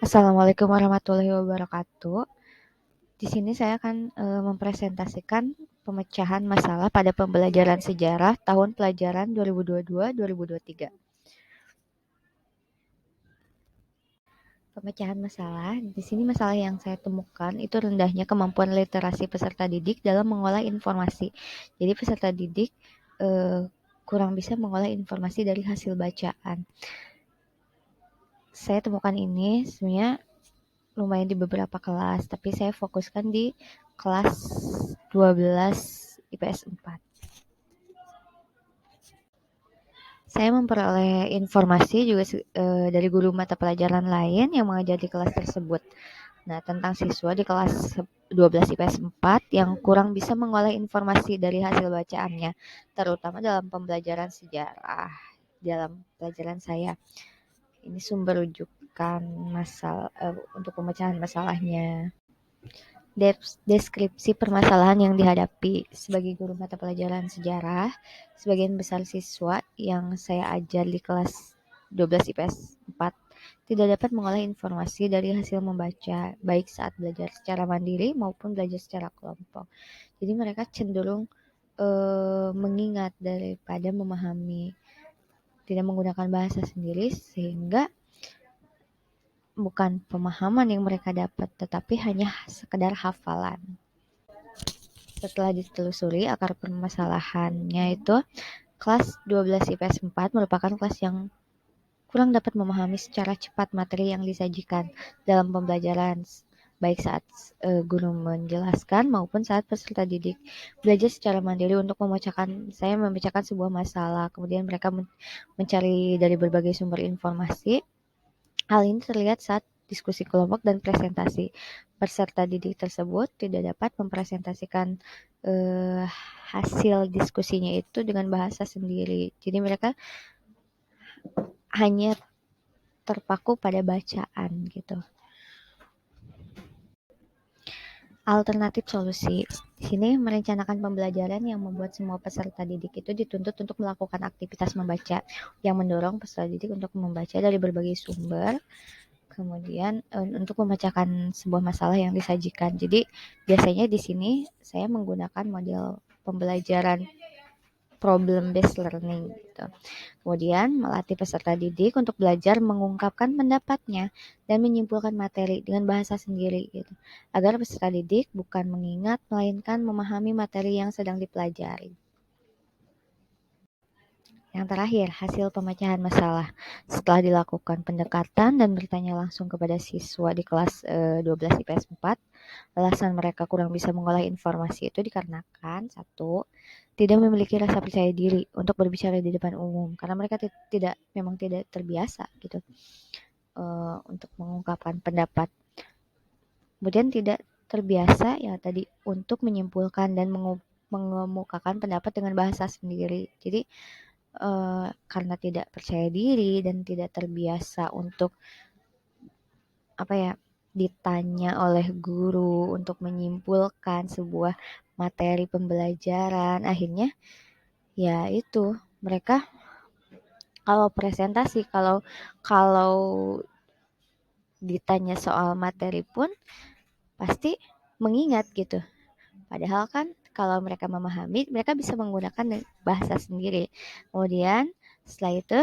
Assalamualaikum warahmatullahi wabarakatuh. Di sini saya akan mempresentasikan pemecahan masalah pada pembelajaran sejarah tahun pelajaran 2022-2023. Pemecahan masalah, di sini masalah yang saya temukan itu rendahnya kemampuan literasi peserta didik dalam mengolah informasi. Jadi peserta didik kurang bisa mengolah informasi dari hasil bacaan. Saya temukan ini sebenarnya lumayan di beberapa kelas, tapi saya fokuskan di kelas 12 IPS 4. Saya memperoleh informasi juga dari guru mata pelajaran lain yang mengajar di kelas tersebut. Nah, tentang siswa di kelas 12 IPS 4 yang kurang bisa mengolah informasi dari hasil bacaannya, terutama dalam pembelajaran sejarah. Dalam pelajaran saya, ini sumber rujukan untuk pemecahan masalahnya. Deskripsi permasalahan yang dihadapi. Sebagai guru mata pelajaran sejarah, sebagian besar siswa yang saya ajar di kelas 12 IPS 4 tidak dapat mengolah informasi dari hasil membaca, baik saat belajar secara mandiri maupun belajar secara kelompok. Jadi mereka cenderung mengingat daripada memahami, tidak menggunakan bahasa sendiri, sehingga bukan pemahaman yang mereka dapat, tetapi hanya sekedar hafalan. Setelah ditelusuri akar permasalahannya itu, kelas 12 IPS 4 merupakan kelas yang kurang dapat memahami secara cepat materi yang disajikan dalam pembelajaran, baik saat guru menjelaskan maupun saat peserta didik belajar secara mandiri untuk saya membacakan sebuah masalah, kemudian mereka mencari dari berbagai sumber informasi. Hal ini terlihat saat diskusi kelompok dan presentasi. Peserta didik tersebut tidak dapat mempresentasikan hasil diskusinya itu dengan bahasa sendiri. Jadi mereka hanya terpaku pada bacaan gitu. Alternatif solusi. Di sini merencanakan pembelajaran yang membuat semua peserta didik itu dituntut untuk melakukan aktivitas membaca yang mendorong peserta didik untuk membaca dari berbagai sumber. Kemudian untuk memecahkan sebuah masalah yang disajikan. Jadi biasanya di sini saya menggunakan model pembelajaran problem based learning gitu. Kemudian melatih peserta didik untuk belajar mengungkapkan pendapatnya dan menyimpulkan materi dengan bahasa sendiri gitu. Agar peserta didik bukan mengingat melainkan memahami materi yang sedang dipelajari. Yang terakhir, hasil pemecahan masalah. Setelah dilakukan pendekatan dan bertanya langsung kepada siswa di kelas 12 IPS 4, alasan mereka kurang bisa mengolah informasi itu dikarenakan satu, tidak memiliki rasa percaya diri untuk berbicara di depan umum karena mereka memang tidak terbiasa gitu untuk mengungkapkan pendapat. Kemudian tidak terbiasa ya tadi untuk menyimpulkan dan mengemukakan pendapat dengan bahasa sendiri. Jadi karena tidak percaya diri dan tidak terbiasa untuk ditanya oleh guru untuk menyimpulkan sebuah materi pembelajaran, akhirnya ya itu mereka kalau presentasi kalau ditanya soal materi pun pasti mengingat gitu. Padahal kan kalau mereka memahami, mereka bisa menggunakan bahasa sendiri. Kemudian setelah itu,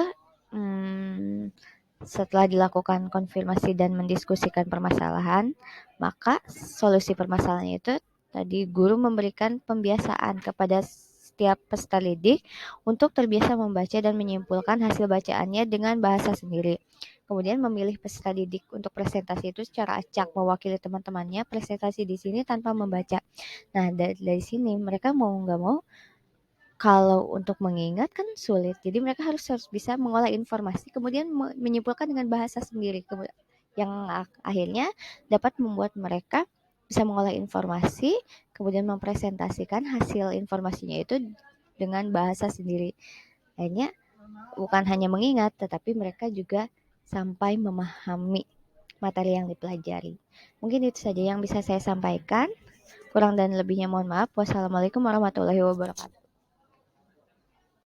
setelah dilakukan konfirmasi dan mendiskusikan permasalahan, maka solusi permasalahannya itu tadi guru memberikan pembiasaan kepada setiap peserta didik untuk terbiasa membaca dan menyimpulkan hasil bacaannya dengan bahasa sendiri. Kemudian memilih peserta didik untuk presentasi itu secara acak mewakili teman-temannya presentasi di sini tanpa membaca. Nah, dari sini mereka mau nggak mau kalau untuk mengingat kan sulit. Jadi mereka harus bisa mengolah informasi kemudian menyimpulkan dengan bahasa sendiri yang akhirnya dapat membuat mereka bisa mengolah informasi kemudian mempresentasikan hasil informasinya itu dengan bahasa sendiri. Akhirnya bukan hanya mengingat tetapi mereka juga sampai memahami materi yang dipelajari. Mungkin itu saja yang bisa saya sampaikan. Kurang dan lebihnya mohon maaf. Wassalamualaikum warahmatullahi wabarakatuh.